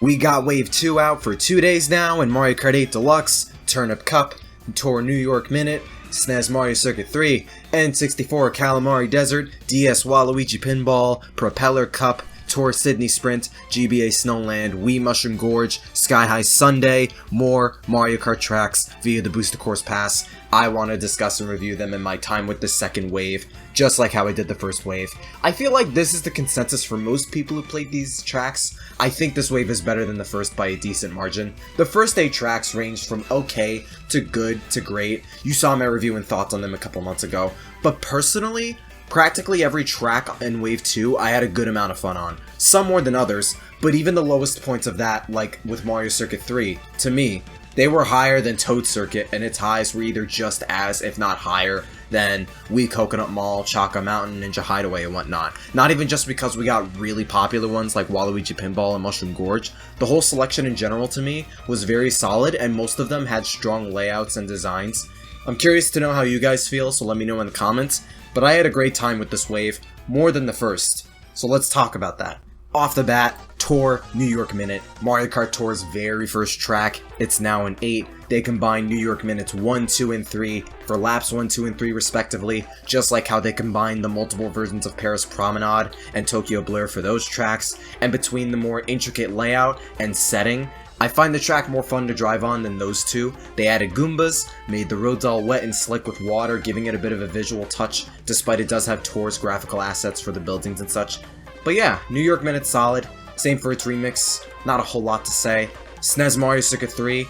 We got Wave 2 out for 2 days now in Mario Kart 8 Deluxe, Turnip Cup, Tour New York Minute, SNES Mario Circuit 3, N64 Calamari Desert, DS Waluigi Pinball, Propeller Cup, Tour Sydney Sprint, GBA Snowland, Wii Mushroom Gorge, Sky High Sundae, more Mario Kart tracks via the Booster Course Pass. I want to discuss and review them in my time with the second wave, just like how I did the first wave. I feel like this is the consensus for most people who played these tracks. I think this wave is better than the first by a decent margin. The first 8 tracks ranged from okay to good to great. You saw my review and thoughts on them a couple months ago. But personally, practically every track in Wave 2 I had a good amount of fun on. Some more than others, but even the lowest points of that, like with Mario Circuit 3, to me, they were higher than Toad Circuit, and its highs were either just as, if not higher, than Wii Coconut Mall, Chaka Mountain, Ninja Hideaway, and whatnot. Not even just because we got really popular ones like Waluigi Pinball and Mushroom Gorge. The whole selection in general to me was very solid, and most of them had strong layouts and designs. I'm curious to know how you guys feel, so let me know in the comments, but I had a great time with this wave, more than the first. So let's talk about that. Off the bat, Tour New York Minute, Mario Kart Tour's very first track. It's now in 8. They combine New York Minutes 1, 2, and 3 for laps 1, 2, and 3 respectively, just like how they combined the multiple versions of Paris Promenade and Tokyo Blur for those tracks. And between the more intricate layout and setting, I find the track more fun to drive on than those two. They added Goombas, made the roads all wet and slick with water, giving it a bit of a visual touch, despite it does have Tour's graphical assets for the buildings and such. But yeah, New York Minute's solid. Same for its remix, not a whole lot to say. SNES Mario Circuit 3,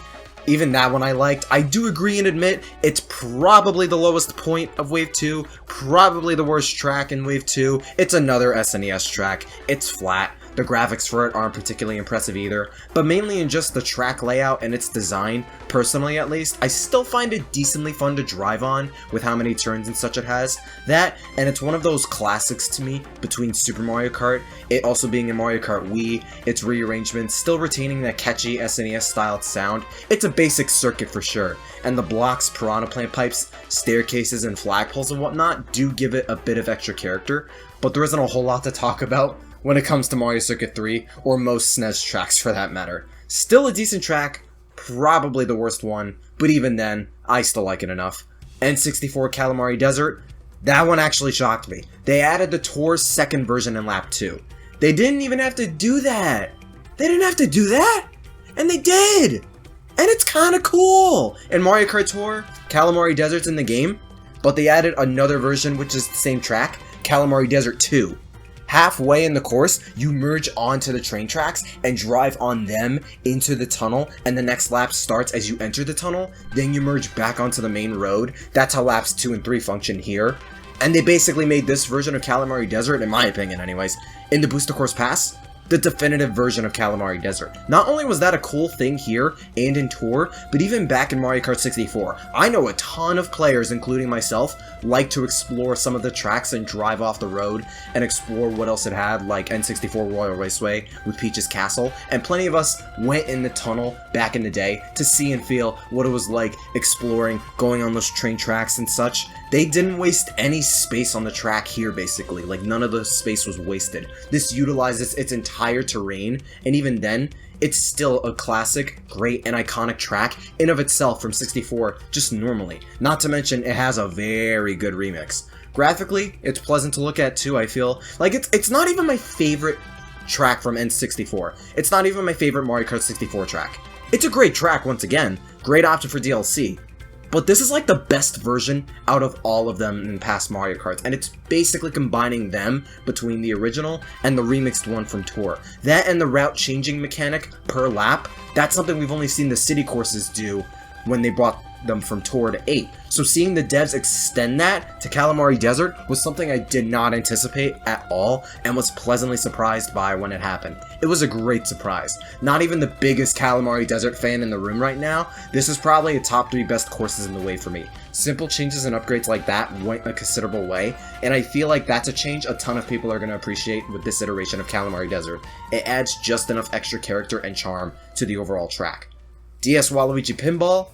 even that one I liked. I do agree and admit, it's probably the lowest point of Wave 2, probably the worst track in Wave 2. It's another SNES track, it's flat. The graphics for it aren't particularly impressive either, but mainly in just the track layout and its design, personally at least, I still find it decently fun to drive on with how many turns and such it has. That, and it's one of those classics to me between Super Mario Kart, it also being in Mario Kart Wii, its rearrangements still retaining that catchy SNES styled sound. It's a basic circuit for sure, and the blocks, piranha plant pipes, staircases, and flagpoles and whatnot do give it a bit of extra character, but there isn't a whole lot to talk about when it comes to Mario Circuit 3, or most SNES tracks for that matter. Still a decent track, probably the worst one, but even then, I still like it enough. N64 Calamari Desert, that one actually shocked me. They added the Tour's second version in lap 2. They didn't even have to do that! They didn't have to do that! And they did! And it's kinda cool! In Mario Kart Tour, Calamari Desert's in the game, but they added another version which is the same track, Calamari Desert 2. Halfway in the course, you merge onto the train tracks and drive on them into the tunnel, and the next lap starts as you enter the tunnel, then you merge back onto the main road. That's how laps 2 and 3 function here. And they basically made this version of Calamari Desert, in my opinion anyways, in the Booster Course Pass, the definitive version of Calamari Desert. Not only was that a cool thing here and in Tour, but even back in Mario Kart 64. I know a ton of players, including myself, like to explore some of the tracks and drive off the road and explore what else it had, like N64 Royal Raceway with Peach's Castle, and plenty of us went in the tunnel back in the day to see and feel what it was like exploring, going on those train tracks and such. They didn't waste any space on the track here, basically. Like, none of the space was wasted. This utilizes its entire terrain, and even then, it's still a classic, great, and iconic track in of itself from 64, just normally. Not to mention, it has a very good remix. Graphically, it's pleasant to look at too, I feel. Like, it's not even my favorite track from N64. It's not even my favorite Mario Kart 64 track. It's a great track, once again. Great option for DLC. But this is like the best version out of all of them in past Mario Karts, and it's basically combining them between the original and the remixed one from Tour. That and the route changing mechanic per lap, that's something we've only seen the city courses do when they brought them from Tour to 8. So seeing the devs extend that to Calamari Desert was something I did not anticipate at all and was pleasantly surprised by when it happened. It was a great surprise. Not even the biggest Calamari Desert fan in the room right now, this is probably a top 3 best courses in the way for me. Simple changes and upgrades like that went a considerable way, and I feel like that's a change a ton of people are going to appreciate with this iteration of Calamari Desert. It adds just enough extra character and charm to the overall track. DS Waluigi Pinball?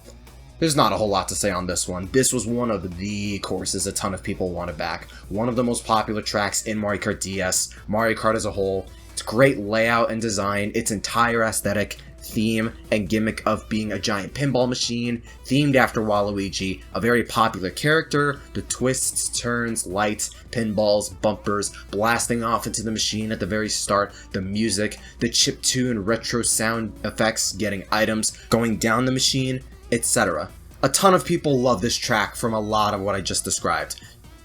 There's not a whole lot to say on this one. This was one of the courses a ton of people wanted back. One of the most popular tracks in Mario Kart DS, Mario Kart as a whole, It's great layout and design, its entire aesthetic, theme, and gimmick of being a giant pinball machine, themed after Waluigi, a very popular character, the twists, turns, lights, pinballs, bumpers, blasting off into the machine at the very start, the music, the chiptune retro sound effects, getting items, going down the machine, etc. A ton of people love this track from a lot of what I just described.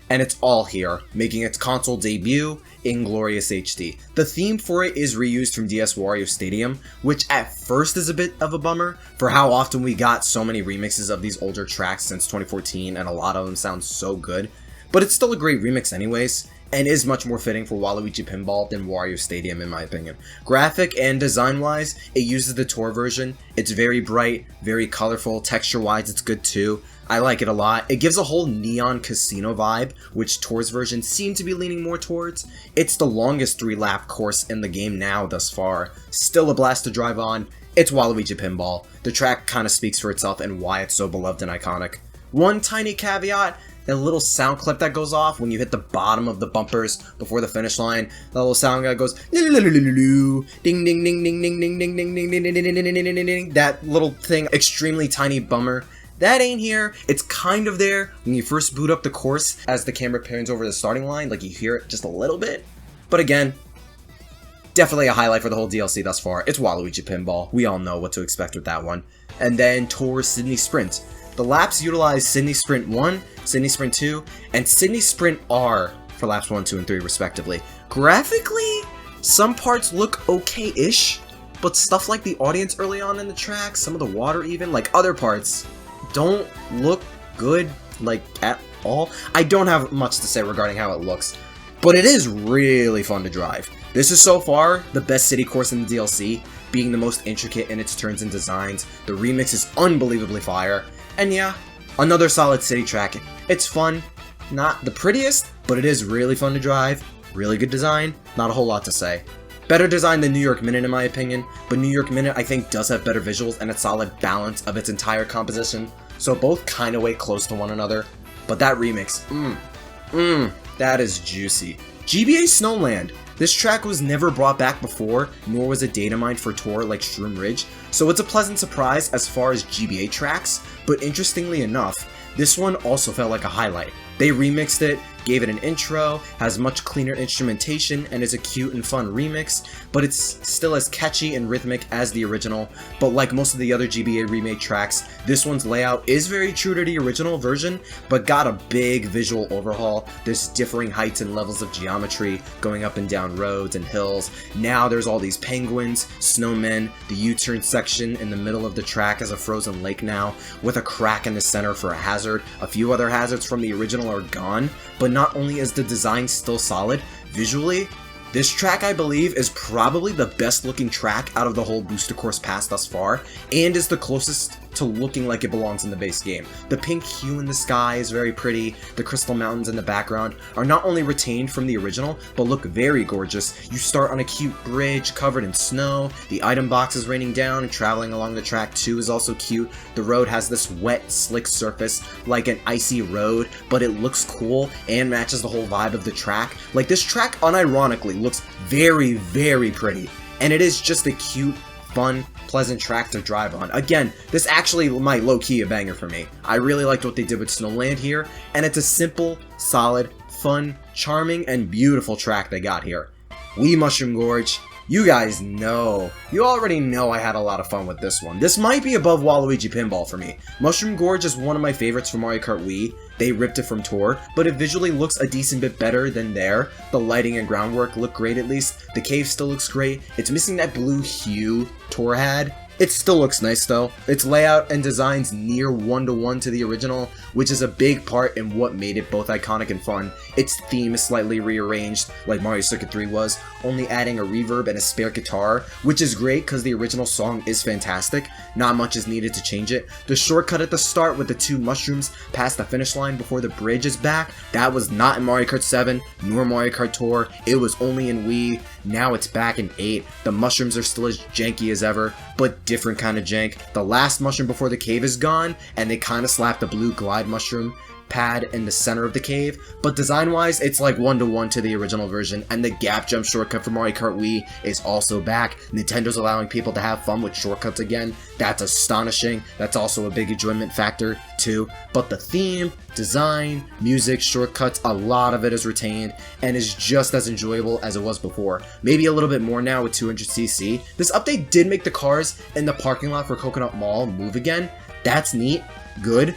And it's all here, making its console debut in glorious HD. The theme for it is reused from DS Wario Stadium, which at first is a bit of a bummer for how often we got so many remixes of these older tracks since 2014, and a lot of them sound so good. But it's still a great remix anyways, and is much more fitting for Waluigi Pinball than Wario Stadium in my opinion. Graphic and design wise, it uses the tour version. It's very bright, very colorful, texture wise it's good too. I like it a lot. It gives a whole neon casino vibe, which Tour's version seem to be leaning more towards. It's the longest 3-lap course in the game now thus far. Still a blast to drive on. It's Waluigi Pinball. The track kind of speaks for itself and why it's so beloved and iconic. One tiny caveat, that little sound clip that goes off when you hit the bottom of the bumpers before the finish line. That little sound guy goes ding ding ding ding ding ding ding ding ding ding ding ding. That little thing, extremely tiny bummer. That ain't here. It's kind of there when you first boot up the course as the camera pans over the starting line, like you hear it just a little bit. But again, definitely a highlight for the whole DLC thus far. It's Waluigi Pinball. We all know what to expect with that one. And then Tour Sydney Sprint. The laps utilize Sydney Sprint 1, Sydney Sprint 2, and Sydney Sprint R for laps 1, 2, and 3 respectively. Graphically, some parts look okay-ish, but stuff like the audience early on in the track, some of the water even, like other parts, don't look good, like, at all. I don't have much to say regarding how it looks, but it is really fun to drive. This is so far the best city course in the DLC, being the most intricate in its turns and designs. The remix is unbelievably fire, and yeah, another solid city track. It's fun, not the prettiest, but it is really fun to drive, really good design, not a whole lot to say. Better design than New York Minute in my opinion, but New York Minute I think does have better visuals and a solid balance of its entire composition, so both kinda way close to one another, but that remix, that is juicy. GBA Snowland. This track was never brought back before, nor was it data mined for Tour like Shroom Ridge, so it's a pleasant surprise as far as GBA tracks, but interestingly enough, this one also felt like a highlight. They remixed it, gave it an intro, has much cleaner instrumentation, and is a cute and fun remix, but it's still as catchy and rhythmic as the original. But like most of the other GBA remake tracks, this one's layout is very true to the original version, but got a big visual overhaul. There's differing heights and levels of geometry, going up and down roads and hills. Now there's all these penguins, snowmen, the U-turn section in the middle of the track is a frozen lake now, with a crack in the center for a hazard. A few other hazards from the original are gone, but not only is the design still solid, visually, this track I believe is probably the best looking track out of the whole Booster Course pass thus far, and is the closest to looking like it belongs in the base game. The pink hue in the sky is very pretty, the crystal mountains in the background are not only retained from the original, but look very gorgeous. You start on a cute bridge covered in snow, the item box is raining down and traveling along the track too is also cute. The road has this wet, slick surface like an icy road, but it looks cool and matches the whole vibe of the track. Like this track unironically looks very, very pretty, and it is just a cute, fun, pleasant track to drive on. Again, this actually might low-key a banger for me. I really liked what they did with Snowland here, and it's a simple, solid, fun, charming, and beautiful track they got here. Wii Mushroom Gorge, you guys know, you already know I had a lot of fun with this one. This might be above Waluigi Pinball for me. Mushroom Gorge is one of my favorites from Mario Kart Wii. They ripped it from Tour, but it visually looks a decent bit better than there. The lighting and groundwork look great at least. The cave still looks great. It's missing that blue hue Tour had. It still looks nice though. Its layout and design's near one-to-one to the original, which is a big part in what made it both iconic and fun. Its theme is slightly rearranged, like Mario Circuit 3 was, only adding a reverb and a spare guitar, which is great because the original song is fantastic. Not much is needed to change it. The shortcut at the start with the 2 mushrooms past the finish line before the bridge is back, that was not in Mario Kart 7, nor Mario Kart Tour. It was only in Wii. Now it's back in 8. The mushrooms are still as janky as ever, but different kind of jank. The last mushroom before the cave is gone, and they kind of slapped the blue glide mushroom pad in the center of the cave, but design-wise, it's like 1-to-1 to the original version, and the gap jump shortcut for Mario Kart Wii is also back. Nintendo's allowing people to have fun with shortcuts again. That's astonishing. That's also a big enjoyment factor, too. But the theme, design, music, shortcuts, a lot of it is retained, and is just as enjoyable as it was before. Maybe a little bit more now with 200cc. This update did make the cars in the parking lot for Coconut Mall move again. That's neat, good.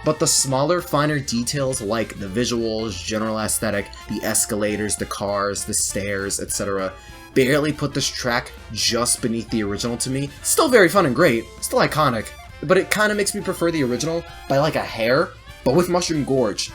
But the smaller, finer details like the visuals, general aesthetic, the escalators, the cars, the stairs, etc. barely put this track just beneath the original to me. Still very fun and great, still iconic, but it kind of makes me prefer the original by like a hair, but with Mushroom Gorge.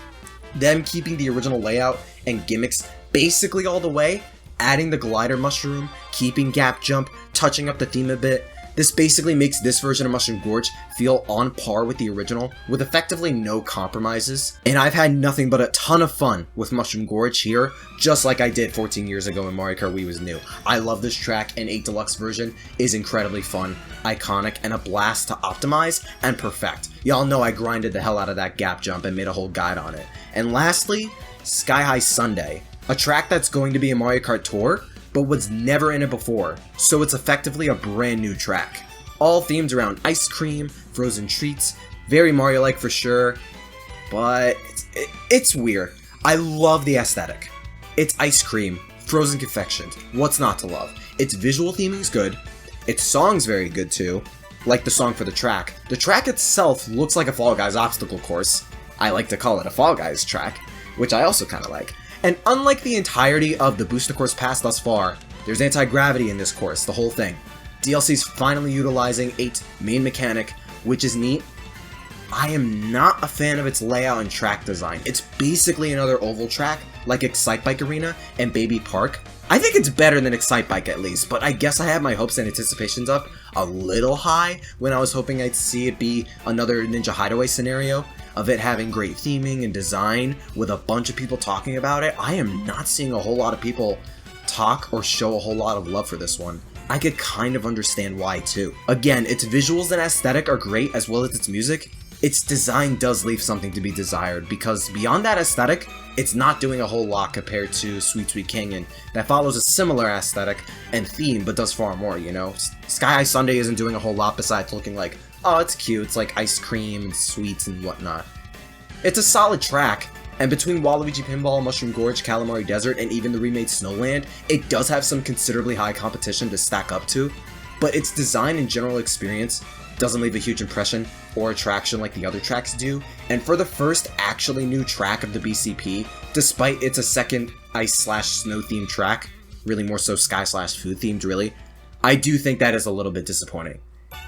Them keeping the original layout and gimmicks basically all the way, adding the glider mushroom, keeping gap jump, touching up the theme a bit. This basically makes this version of Mushroom Gorge feel on par with the original, with effectively no compromises. And I've had nothing but a ton of fun with Mushroom Gorge here, just like I did 14 years ago when Mario Kart Wii was new. I love this track, and 8 Deluxe version is incredibly fun, iconic, and a blast to optimize and perfect. Y'all know I grinded the hell out of that gap jump and made a whole guide on it. And lastly, Sky High Sundae, a track that's going to be a Mario Kart Tour, but was never in it before, so it's effectively a brand new track. All themed around ice cream, frozen treats, very Mario-like for sure, but it's weird. I love the aesthetic. It's ice cream, frozen confections, what's not to love? Its visual theming's good, its song's very good too, like the song for the track. The track itself looks like a Fall Guys obstacle course. I like to call it a Fall Guys track, which I also kinda like. And unlike the entirety of the booster course pass thus far, there's anti-gravity in this course, the whole thing. DLC's finally utilizing 8's main mechanic, which is neat. I am not a fan of its layout and track design. It's basically another oval track, like Excitebike Arena and Baby Park. I think it's better than Excitebike at least, but I guess I had my hopes and anticipations up a little high when I was hoping I'd see it be another Ninja Hideaway scenario, of it having great theming and design with a bunch of people talking about it. I am not seeing a whole lot of people talk or show a whole lot of love for this one. I could kind of understand why too. Again, its visuals and aesthetic are great as well as its music. Its design does leave something to be desired, because beyond that aesthetic, it's not doing a whole lot compared to Sweet Sweet Canyon, that follows a similar aesthetic and theme but does far more, you know? Sky High Sundae isn't doing a whole lot besides looking like, oh, it's cute, it's like ice cream and sweets and whatnot. It's a solid track, and between Waluigi Pinball, Mushroom Gorge, Calamari Desert, and even the remade Snowland, it does have some considerably high competition to stack up to, but its design and general experience doesn't leave a huge impression or attraction like the other tracks do. And for the first actually new track of the BCP, despite it's a second ice/snow themed track, really more so sky/food themed really, I do think that is a little bit disappointing.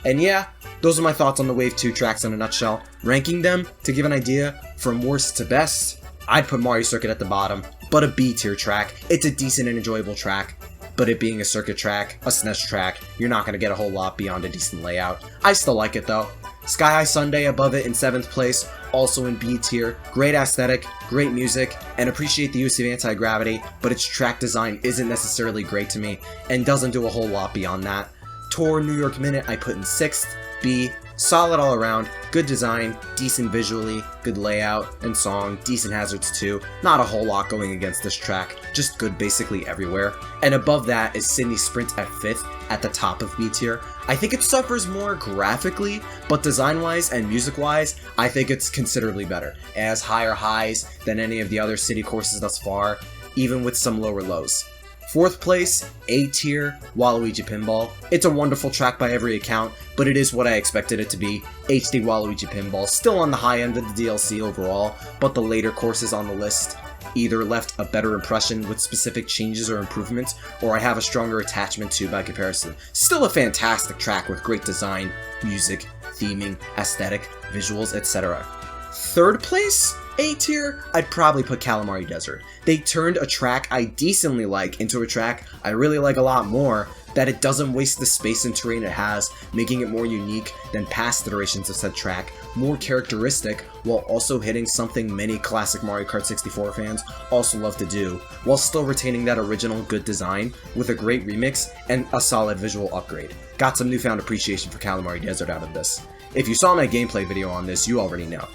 And yeah, those are my thoughts on the Wave 2 tracks in a nutshell. Ranking them, to give an idea, from worst to best, I'd put Mario Circuit at the bottom, but a B tier track. It's a decent and enjoyable track, but it being a circuit track, a SNES track, you're not going to get a whole lot beyond a decent layout. I still like it though. Sky High Sundae above it in 7th place, also in B tier. Great aesthetic, great music, and appreciate the use of anti-gravity, but its track design isn't necessarily great to me, and doesn't do a whole lot beyond that. Tour New York Minute I put in 6th, B, solid all around, good design, decent visually, good layout and song, decent hazards too, not a whole lot going against this track, just good basically everywhere. And above that is Sydney Sprint at 5th, at the top of B tier. I think it suffers more graphically, but design-wise and music-wise, I think it's considerably better. It has higher highs than any of the other city courses thus far, even with some lower lows. 4th place, A tier, Waluigi Pinball. It's a wonderful track by every account, but it is what I expected it to be. HD Waluigi Pinball, still on the high end of the DLC overall, but the later courses on the list either left a better impression with specific changes or improvements, or I have a stronger attachment to by comparison. Still a fantastic track with great design, music, theming, aesthetic, visuals, etc. 3rd place? A tier, I'd probably put Calamari Desert. They turned a track I decently like into a track I really like a lot more, that it doesn't waste the space and terrain it has, making it more unique than past iterations of said track, more characteristic, while also hitting something many classic Mario Kart 64 fans also love to do, while still retaining that original good design with a great remix and a solid visual upgrade. Got some newfound appreciation for Calamari Desert out of this. If you saw my gameplay video on this, you already know.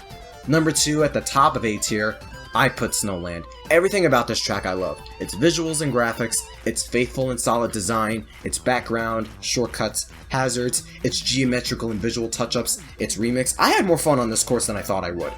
Number 2 at the top of A tier, I put Snowland. Everything about this track I love. Its visuals and graphics, its faithful and solid design, its background, shortcuts, hazards, its geometrical and visual touch-ups, its remix. I had more fun on this course than I thought I would.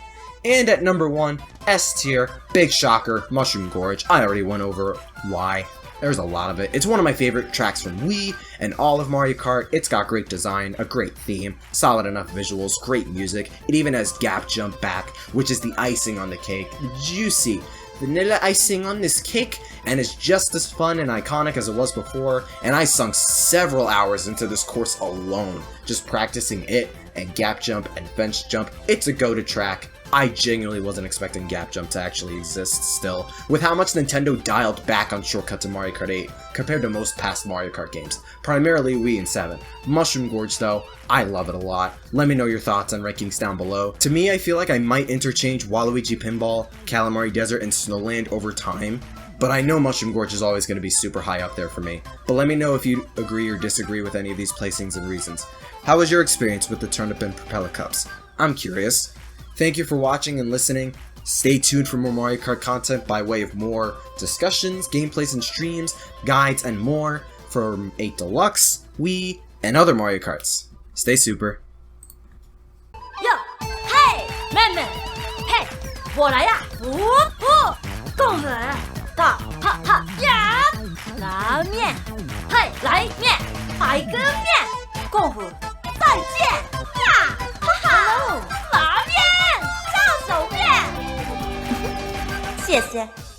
And at number 1, S tier, big shocker, Mushroom Gorge. I already went over why. There's a lot of it. It's one of my favorite tracks from Wii and all of Mario Kart. It's got great design, a great theme, solid enough visuals, great music. It even has gap jump back, which is the icing on the cake. Juicy vanilla icing on this cake, and it's just as fun and iconic as it was before. And I sunk several hours into this course alone, just practicing it and gap jump and fence jump. It's a go-to track. I genuinely wasn't expecting gap jump to actually exist still, with how much Nintendo dialed back on shortcuts in Mario Kart 8 compared to most past Mario Kart games, primarily Wii and 7. Mushroom Gorge though, I love it a lot. Let me know your thoughts and rankings down below. To me, I feel like I might interchange Waluigi Pinball, Calamari Desert, and Snowland over time, but I know Mushroom Gorge is always going to be super high up there for me. But let me know if you agree or disagree with any of these placings and reasons. How was your experience with the Turnip and Propeller Cups? I'm curious. Thank you for watching and listening. Stay tuned for more Mario Kart content by way of more discussions, gameplays and streams, guides, and more from 8 Deluxe, Wii, and other Mario Karts. Stay super. Yo, hey, 妹妹，嘿，我来呀！共粉，大哈哈呀！拉面，嘿，来面，海根面，共粉，再见呀！哈哈，拉面，上手面，谢谢。